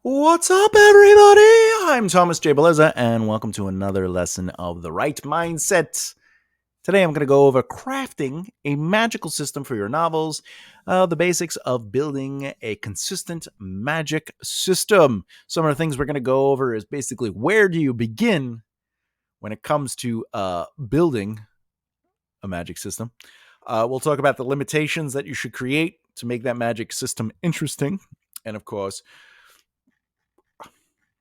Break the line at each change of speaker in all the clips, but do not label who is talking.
What's up, everybody? I'm Thomas J. Bellezza, and welcome to another lesson of the right mindset. Today, I'm going to go over crafting a magical system for your novels, the basics of building a consistent magic system. Some of the things we're going to go over is basically where do you begin when it comes to building a magic system. We'll talk about the limitations that you should create to make that magic system interesting, and of course,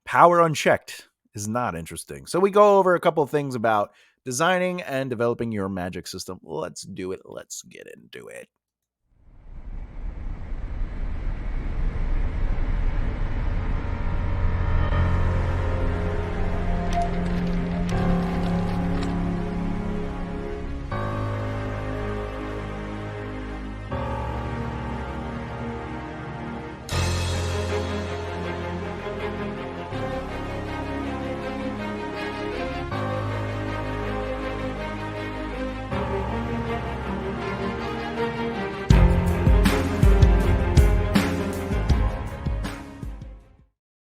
power unchecked is not interesting. So we go over a couple of things about designing and developing your magic system. Let's do it. Let's get into it.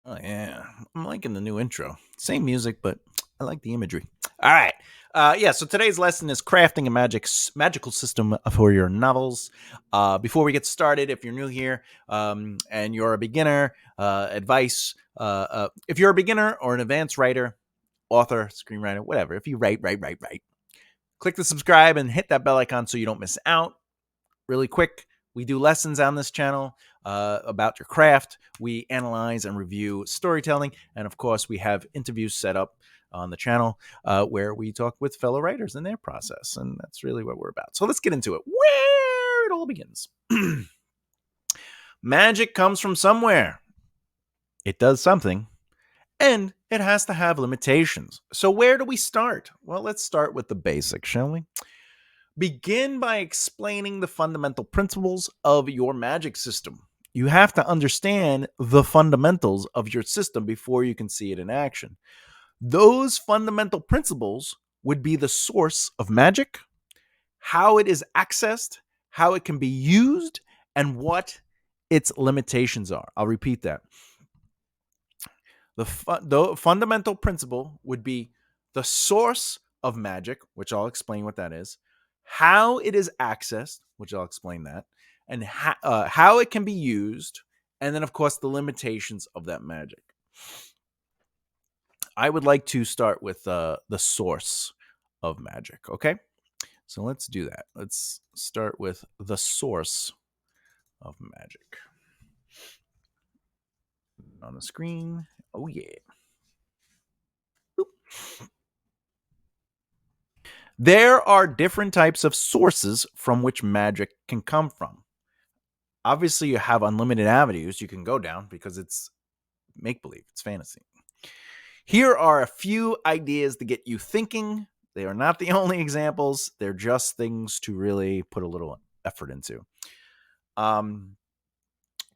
Oh, yeah. I'm liking the new intro. Same music, but I like the imagery. All right. So today's lesson is crafting a magical system for your novels. Before we get started, if you're new here and you're a beginner, advice. If you're a beginner or an advanced writer, author, screenwriter, whatever, if you write, click the subscribe and hit that bell icon so you don't miss out. Really quick, we do lessons on this channel about your craft. We analyze and review storytelling. And of course, we have interviews set up on the channel where we talk with fellow writers and their process. And that's really what we're about. So let's get into it. Where it all begins. Magic comes from somewhere. It does something. And it has to have limitations. So where do we start? Well, let's start with the basics, shall we? Begin by explaining the fundamental principles of your magic system. You have to understand the fundamentals of your system before you can see it in action. Those fundamental principles would be the source of magic, how it is accessed, how it can be used, and what its limitations are. I'll repeat that. The fundamental principle would be the source of magic, which I'll explain what that is, how it is accessed, which I'll explain that, and how it can be used, and then, of course, the limitations of that magic. I would like to start with the source of magic, okay? So let's do that. Let's start with the source of magic. On the screen. Oh, yeah. Oop. There are different types of sources from which magic can come from. Obviously, you have unlimited avenues you can go down because it's make-believe, it's fantasy. Here are a few ideas to get you thinking. They are not the only examples. They're just things to really put a little effort into. One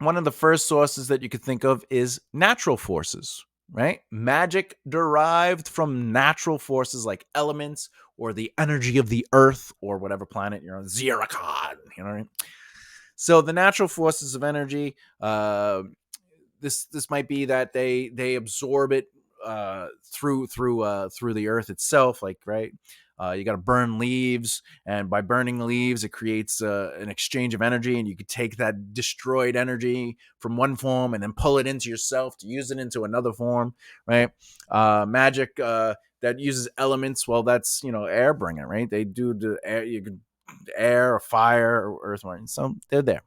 of the first sources that you could think of is natural forces, right? Magic derived from natural forces like elements or the energy of the earth or whatever planet you're on, Zircon, you know what I mean? So the natural forces of energy, this might be that they absorb it through the earth itself, like, right? You got to burn leaves, and by burning the leaves, it creates an exchange of energy, and you could take that destroyed energy from one form and then pull it into yourself to use it into another form, right? Magic that uses elements, well, that's, air bringing, right? They do the air, you could air or fire or earth, so they're there.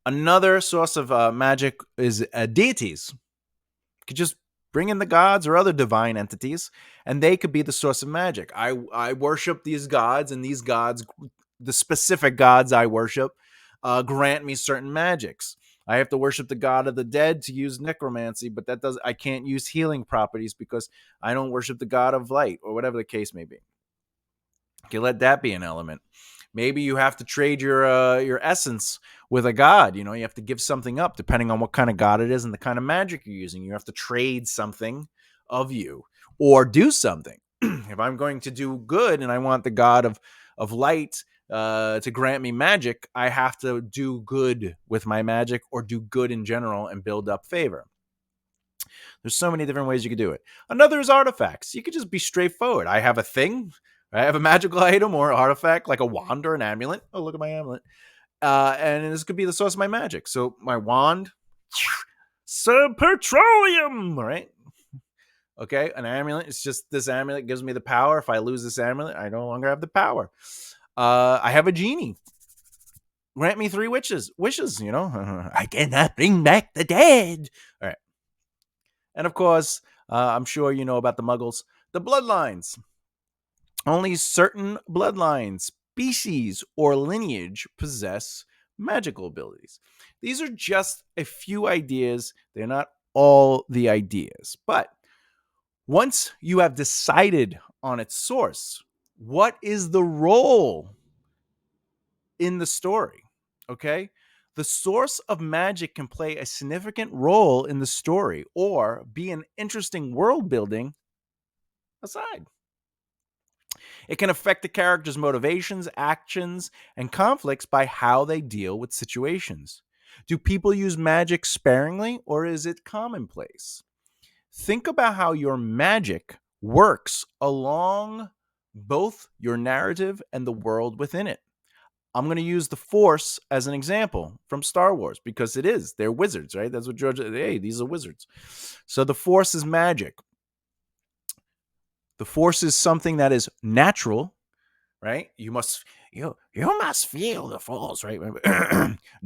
Another source of magic is deities. You could just bring in the gods or other divine entities, and they could be the source of magic. I worship these gods, and these gods, the specific gods I worship, grant me certain magics. I have to worship the god of the dead to use necromancy, but I can't use healing properties because I don't worship the god of light, or whatever the case may be. Okay, let that be an element. Maybe you have to trade your essence with a god. You have to give something up depending on what kind of god it is and the kind of magic you're using. You have to trade something of you or do something. If I'm going to do good and I want the god of light to grant me magic, I have to do good with my magic or do good in general and build up favor. There's so many different ways you could do it. Another is artifacts. You could just be straightforward. I have a thing. I have a magical item or artifact like a wand or an amulet. Oh, look at my amulet. And this could be the source of my magic. So my wand, some petroleum, right? Okay, an amulet. It's just this amulet gives me the power. If I lose this amulet, I no longer have the power. I have a genie. Grant me 3 wishes. I cannot bring back the dead. All right. And of course, I'm sure you know about the Muggles. The Bloodlines. Only certain bloodlines, species, or lineage possess magical abilities. These are just a few ideas. They're not all the ideas. But once you have decided on its source, what is the role in the story? Okay? The source of magic can play a significant role in the story or be an interesting world building aside. It can affect the character's motivations, actions, and conflicts by how they deal with situations. Do people use magic sparingly or is it commonplace? Think about how your magic works along both your narrative and the world within it. I'm going to use the Force as an example from Star Wars because it is. They're wizards, right? That's what George, hey, these are wizards. So the Force is magic. The Force is something that is natural, right? You must feel the Force, right?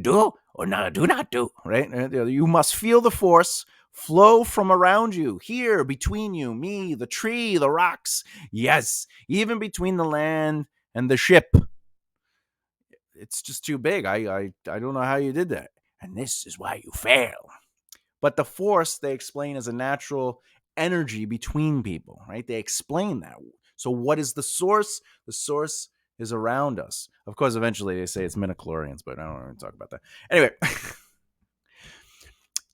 Do or not, do not do, right? You must feel the Force flow from around you, here, between you, me, the tree, the rocks. Yes, even between the land and the ship. It's just too big. I don't know how you did that. And this is why you fail. But the Force, they explain, as a natural energy between people, right? They explain that. So what is the source? The source is around us. Of course, eventually they say it's midichlorians, but I don't want to talk about that. Anyway,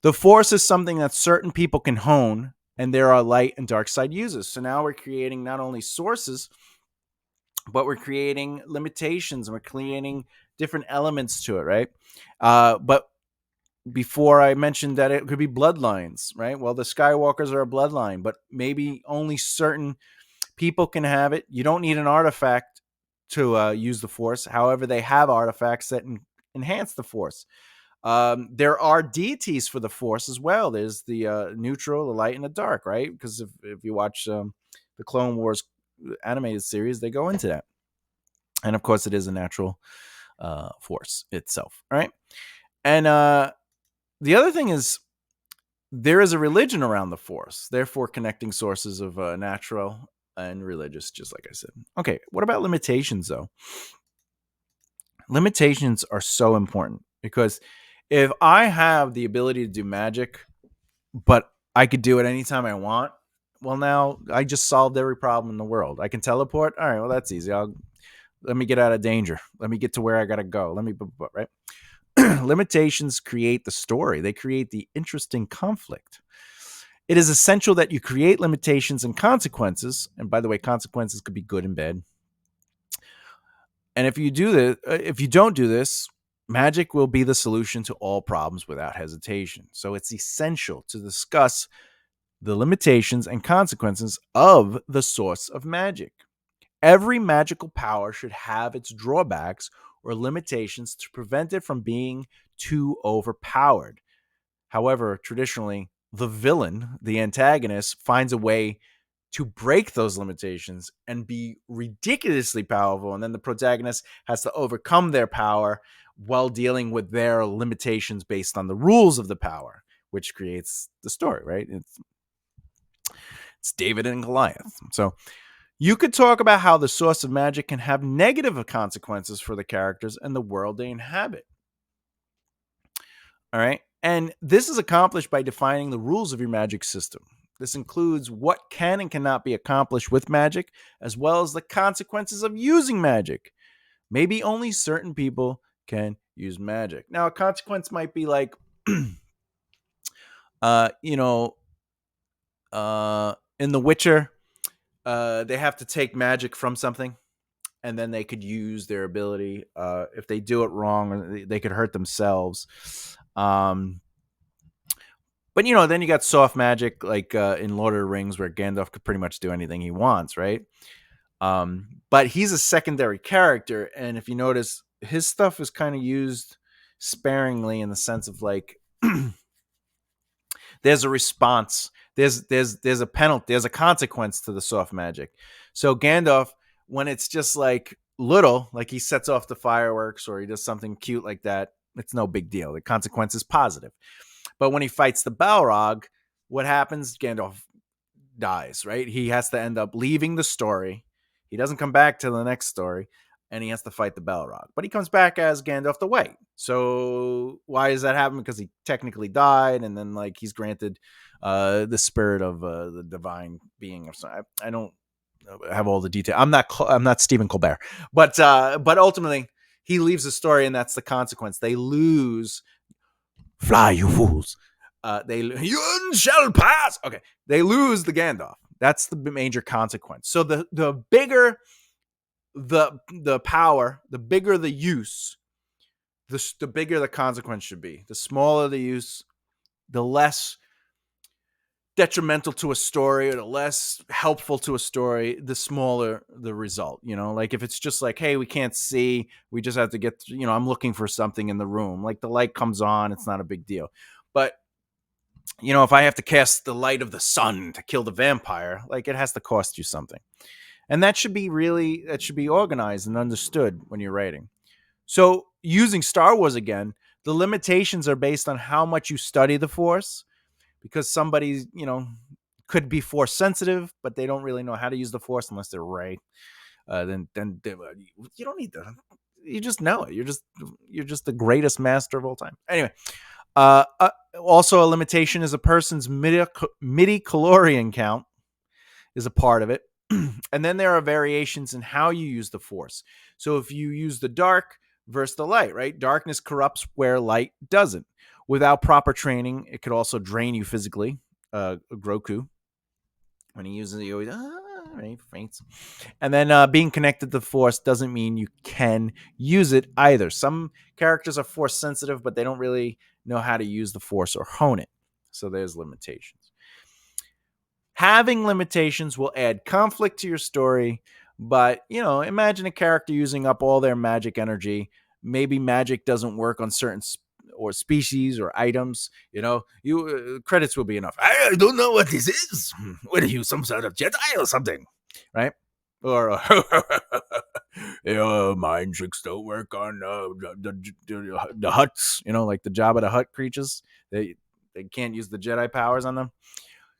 the Force is something that certain people can hone, and there are light and dark side uses. So now we're creating not only sources, but we're creating limitations and we're creating different elements to it, right? But before I mentioned that it could be bloodlines, right? Well, the Skywalkers are a bloodline, but maybe only certain people can have it. You don't need an artifact to use the Force. However, they have artifacts that enhance the Force. There are deities for the Force as well. There's the neutral, the light, and the dark, right? Because if you watch the Clone Wars animated series, they go into that. And of course, it is a natural force itself, right? And the other thing is, there is a religion around the Force, therefore connecting sources of natural and religious, just like I said. Okay, what about limitations, though? Limitations are so important because if I have the ability to do magic, but I could do it anytime I want, well, now I just solved every problem in the world. I can teleport. All right, well, that's easy. Let me get out of danger. Let me get to where I gotta go. Right? Limitations create the story. They create the interesting conflict. It is essential that you create limitations and consequences. And by the way, consequences could be good and bad. And if you don't do this, magic will be the solution to all problems without hesitation. So it's essential to discuss the limitations and consequences of the source of magic. Every magical power should have its drawbacks or limitations to prevent it from being too overpowered. However, traditionally, the villain, the antagonist, finds a way to break those limitations and be ridiculously powerful. And then the protagonist has to overcome their power while dealing with their limitations based on the rules of the power, which creates the story, right? It's David and Goliath. So you could talk about how the source of magic can have negative consequences for the characters and the world they inhabit. All right. And this is accomplished by defining the rules of your magic system. This includes what can and cannot be accomplished with magic, as well as the consequences of using magic. Maybe only certain people can use magic. Now, a consequence might be like, you know, in The Witcher, they have to take magic from something, and then they could use their ability. If they do it wrong, they could hurt themselves. Um, but then you got soft magic, like in Lord of the Rings, where Gandalf could pretty much do anything he wants, right? But he's a secondary character, and if you notice, his stuff is kind of used sparingly in the sense of like there's a response, there's a penalty, there's a consequence to the soft magic. So Gandalf, when it's just like little, like he sets off the fireworks or he does something cute like that, it's no big deal. The consequence is positive. But when he fights the Balrog, what happens? Gandalf dies, right? He has to end up leaving the story. He doesn't come back to the next story, and he has to fight the Balrog. But he comes back as Gandalf the White. So why does that happen? Because he technically died, and then like he's granted the spirit of the divine being. I don't have all the detail. I'm not Stephen Colbert, but ultimately he leaves the story, and that's the consequence. They lose. Fly, you fools. You shall pass. Okay, they lose the Gandalf. That's the major consequence. So the bigger the power, the bigger the use, the bigger the consequence should be. The smaller the use, the less detrimental to a story or the less helpful to a story, the smaller the result. Like if it's just like, hey, we can't see, we just have to get, I'm looking for something in the room. Like the light comes on, it's not a big deal. But if I have to cast the light of the sun to kill the vampire, like it has to cost you something. And that should be organized and understood when you're writing. So using Star Wars again, the limitations are based on how much you study the Force, because somebody, could be Force sensitive, but they don't really know how to use the Force unless they're Rey. Then you don't need to. You just know it. You're just the greatest master of all time. Anyway, also a limitation is a person's midi-chlorian count is a part of it. And then there are variations in how you use the Force. So if you use the dark versus the light, right? Darkness corrupts where light doesn't. Without proper training, it could also drain you physically. Grogu, when he uses it, he always right, faints. And then being connected to the Force doesn't mean you can use it either. Some characters are Force sensitive, but they don't really know how to use the Force or hone it. So there's limitations. Having limitations will add conflict to your story, but imagine a character using up all their magic energy. Maybe magic doesn't work on certain or species or items. You credits will be enough. I don't know what this is. What are you, some sort of Jedi or something, right? Or mind tricks don't work on the Hutts. Like the Jabba the Hutt creatures. They can't use the Jedi powers on them.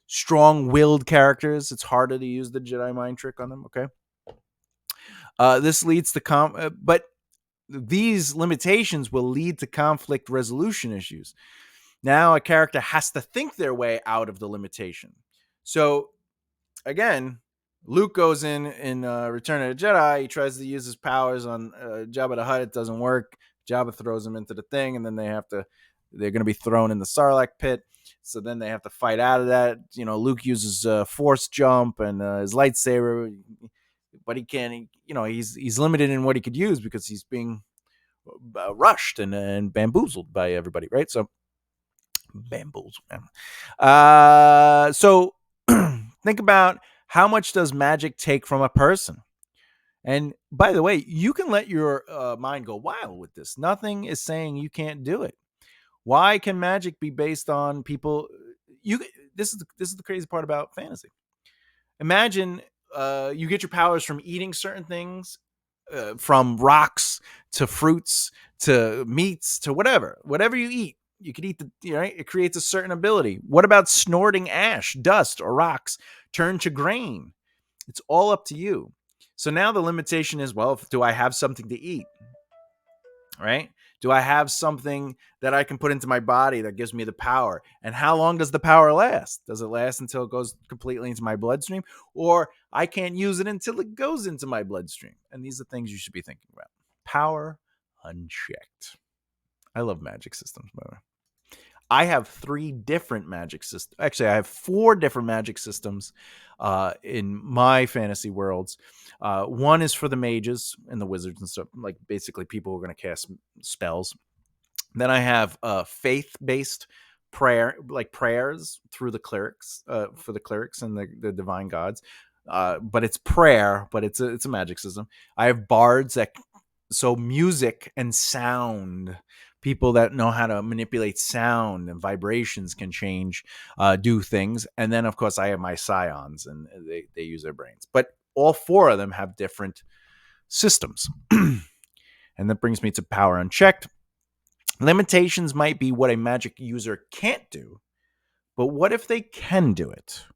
Strong-willed characters, it's harder to use the Jedi mind trick on them. Okay, this leads to but these limitations will lead to conflict resolution issues. Now a character has to think their way out of the limitation. So again, Luke goes in Return of the Jedi. He tries to use his powers on Jabba the Hutt. It doesn't work. Jabba throws him into the thing, and then they're going to be thrown in the Sarlacc pit. So then they have to fight out of that. Luke uses force jump and his lightsaber, but he can't. He's limited in what he could use because he's being rushed and bamboozled by everybody, right? So bamboozled. So think about how much does magic take from a person. And by the way, you can let your mind go wild with this. Nothing is saying you can't do it. Why can magic be based on people? This is the crazy part about fantasy. Imagine you get your powers from eating certain things, from rocks to fruits to meats to whatever you eat. You could eat right? It creates a certain ability. What about snorting ash, dust, or rocks turn to grain? It's all up to you. So now the limitation is, well, do I have something to eat? Right? Do I have something that I can put into my body that gives me the power? And how long does the power last? Does it last until it goes completely into my bloodstream? Or I can't use it until it goes into my bloodstream? And these are things you should be thinking about. Power unchecked. I love magic systems, by the way. I have 3 different magic systems. Actually, I have 4 different magic systems in my fantasy worlds. One is for the mages and the wizards and stuff, like basically people who are going to cast spells. Then I have faith-based prayers through the clerics, for the clerics and the divine gods. But it's prayer, but it's a magic system. I have bards so music and sound. People that know how to manipulate sound and vibrations can do things. And then, of course, I have my scions, and they use their brains. But all 4 of them have different systems. And that brings me to power unchecked. Limitations might be what a magic user can't do, but what if they can do it?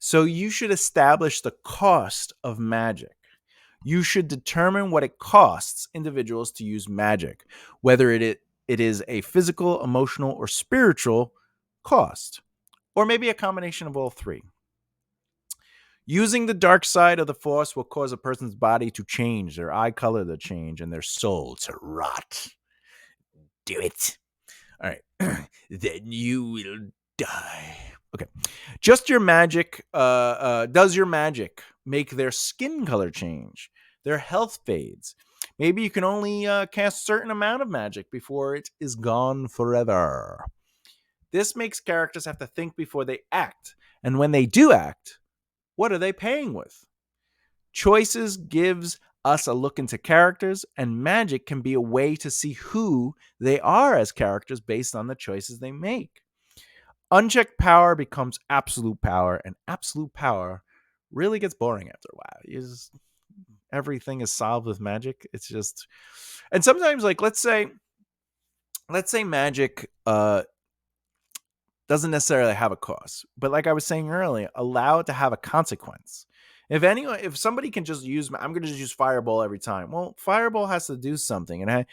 So you should establish the cost of magic. You should determine what it costs individuals to use magic, whether it is a physical, emotional, or spiritual cost, or maybe a combination of all 3. Using the dark side of the force will cause a person's body to change, their eye color to change, and their soul to rot. Do it. All right. Then you will die. Okay. Just your magic. Does your magic make their skin color change? Their health fades. Maybe you can only cast a certain amount of magic before it is gone forever. This makes characters have to think before they act. And when they do act, what are they paying with? Choices gives us a look into characters, and magic can be a way to see who they are as characters based on the choices they make. Unchecked power becomes absolute power, and absolute power really gets boring after a while. Everything is solved with magic. It's just, and sometimes, like, let's say magic doesn't necessarily have a cost, but like I was saying earlier, allow it to have a consequence. If somebody can just use, I'm going to just use fireball every time. Well, fireball has to do something, and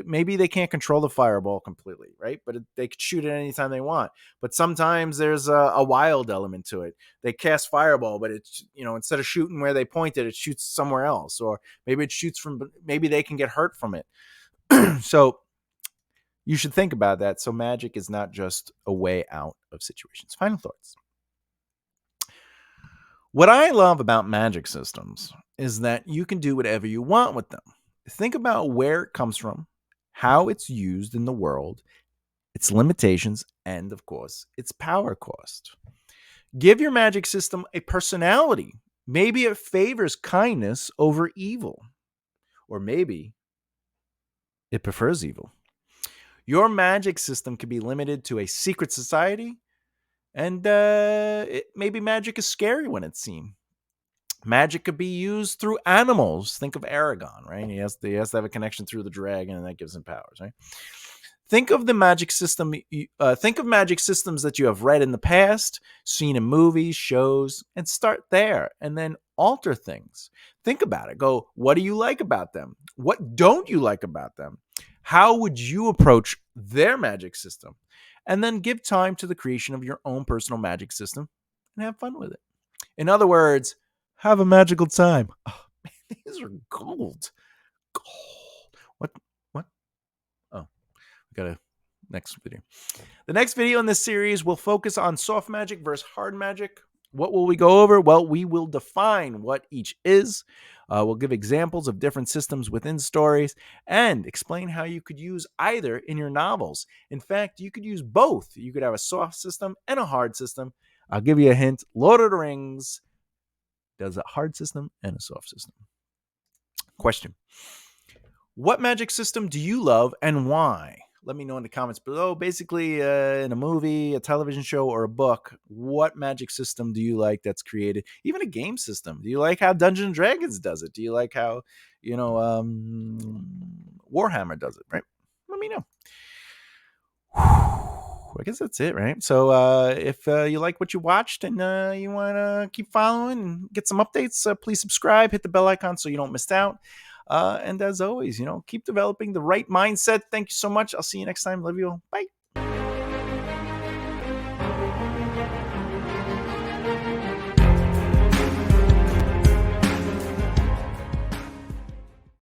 maybe they can't control the fireball completely, right? But they could shoot it anytime they want. But sometimes there's a wild element to it. They cast fireball, but it's, instead of shooting where they pointed, it shoots somewhere else, or maybe it shoots maybe they can get hurt from it. So you should think about that. So magic is not just a way out of situations. Final thoughts. What I love about magic systems is that you can do whatever you want with them. Think about where it comes from, how it's used in the world, its limitations, and, of course, its power cost. Give your magic system a personality. Maybe it favors kindness over evil. Or maybe it prefers evil. Your magic system can be limited to a secret society, and maybe magic is scary when it's seen. Magic could be used through animals. Think of Aragon, right? He has to have a connection through the dragon, and that gives him powers, right? Think of the magic system. Think of magic systems that you have read in the past, seen in movies, shows, and start there, and then alter things. Think about it. Go, what do you like about them? What don't you like about them? How would you approach their magic system? And then give time to the creation of your own personal magic system and have fun with it. In other words, have a magical time. Oh, man, these are gold. What? Oh, we got a next video. The next video in this series will focus on soft magic versus hard magic. What will we go over? Well, we will define what each is. We'll give examples of different systems within stories and explain how you could use either in your novels. In fact, you could use both. You could have a soft system and a hard system. I'll give you a hint. Lord of the Rings does a hard system and a soft system. Question. What magic system do you love and why? Let me know in the comments below. Basically, in a movie, a television show, or a book, what magic system do you like that's created? Even a game system. Do you like how Dungeons & Dragons does it? Do you like how, Warhammer does it, right? Let me know. I guess that's it, right? So if you like what you watched and you want to keep following and get some updates, please subscribe, hit the bell icon so you don't miss out. And as always, keep developing the right mindset. Thank you so much. I'll see you next time. Love you all. Bye.